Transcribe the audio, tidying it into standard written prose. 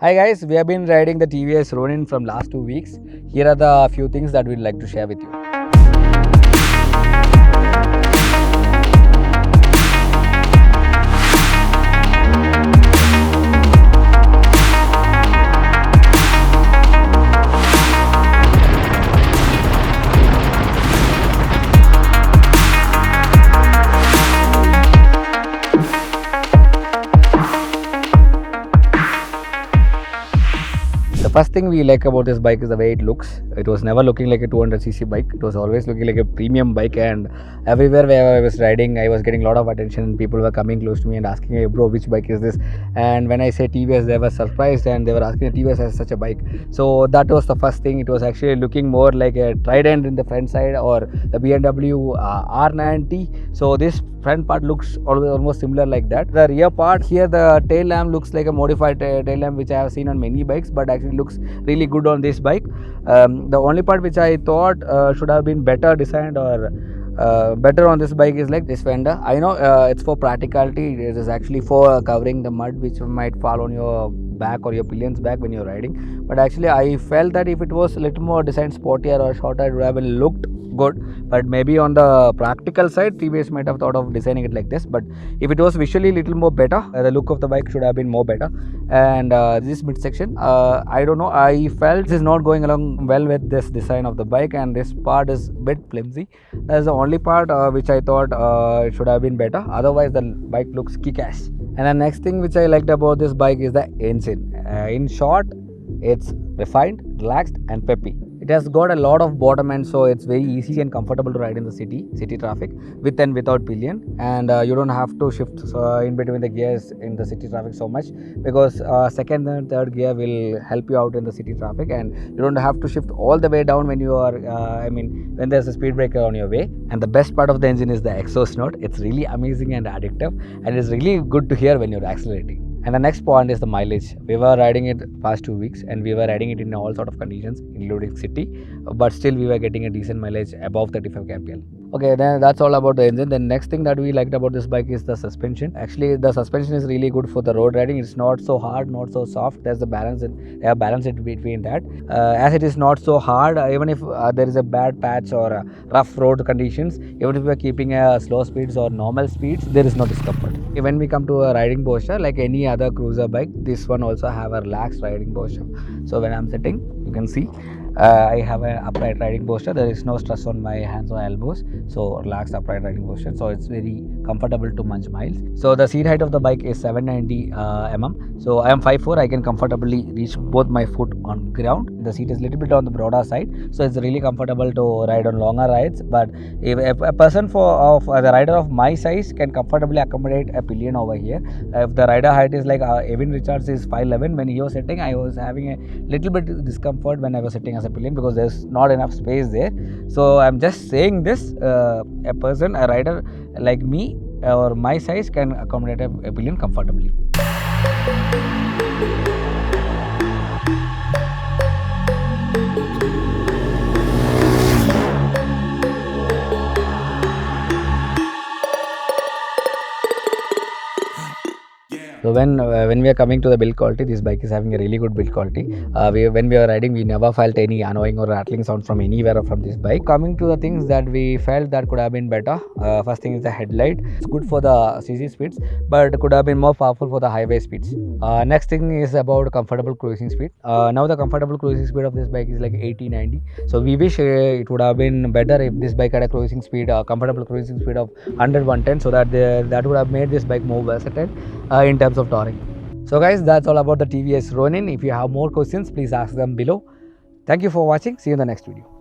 Hi guys, we have been riding the TVS Ronin from last 2 weeks. Here are the few things that we'd like to share with you. The first thing we like about this bike is the way it looks. It was never looking like a 200cc bike. It was always looking like a premium bike, and everywhere where I was riding, I was getting a lot of attention. People were coming close to me and asking, "Hey bro, which bike is this?" And when I say TVS, they were surprised and they were asking, "TVS has such a bike." So that was the first thing. It was actually looking more like a Trident in the front side or the BMW R90. So this front part looks almost similar like that. The rear part here, the tail lamp looks like a modified tail lamp which I have seen on many bikes, but actually looks really good on this bike. The only part which I thought should have been better designed or better on this bike is like this fender. I know it's for practicality. It is actually for covering the mud which might fall on your back or your pillion's back when you're riding. But actually I felt that if it was a little more designed sportier or shorter, it would have looked good. But maybe on the practical side, TVS might have thought of designing it like this. But if it was visually a little more better, the look of the bike should have been more better. And this midsection, I don't know, I felt this is not going along well with this design of the bike, and this part is a bit flimsy. That's the only part which I thought it should have been better. Otherwise the bike looks kick-ass. And the next thing which I liked about this bike is the engine. In short, it's refined, relaxed and peppy. It has got a lot of bottom end, so it's very easy and comfortable to ride in the city traffic with and without pillion. And you don't have to shift in between the gears in the city traffic so much, because second and third gear will help you out in the city traffic, and you don't have to shift all the way down when you are when there's a speed breaker on your way. And the best part of the engine is the exhaust note. It's really amazing and addictive, and it's really good to hear when you're accelerating. And the next point is the mileage. We were riding it past 2 weeks, and we were riding it in all sort of conditions, including city, but still we were getting a decent mileage above 35 kmpl. Okay, then that's all about the engine. The next thing that we liked about this bike is the suspension. Actually, the suspension is really good for the road riding. It's not so hard, not so soft. There's the balance. They have balanced it between that. As it is not so hard, even if there is a bad patch or rough road conditions, even if we are keeping slow speeds or normal speeds, there is no discomfort. When we come to a riding posture, like any other cruiser bike, this one also have a relaxed riding posture. So when I'm sitting, you can see I have an upright riding posture. There is no stress on my hands or elbows, so relaxed upright riding posture. So it's very comfortable to munch miles. So the seat height of the bike is 790 mm. So I am 5'4". I can comfortably reach both my foot on ground. The seat is a little bit on the broader side, so it's really comfortable to ride on longer rides. But if a person the rider of my size can comfortably accommodate a pillion over here. If the rider height is like Evan Richards is 5'11", when he was sitting, I was having a little bit discomfort when I was sitting as a pillion, because there's not enough space there. So I'm just saying this, a rider like me or my size can accommodate a pillion comfortably. So when we are coming to the build quality, this bike is having a really good build quality. When we are riding, we never felt any annoying or rattling sound from anywhere from this bike. Coming to the things that we felt that could have been better, first thing is the headlight. It's good for the CC speeds, but it could have been more powerful for the highway speeds. Next thing is about comfortable cruising speed. Now the comfortable cruising speed of this bike is like 80-90. So we wish it would have been better if this bike had a cruising speed, comfortable cruising speed of 100-110, so that would have made this bike more versatile in terms of touring. So guys, that's all about the TVS Ronin. If you have more questions, please ask them below. Thank you for watching. See you in the next video.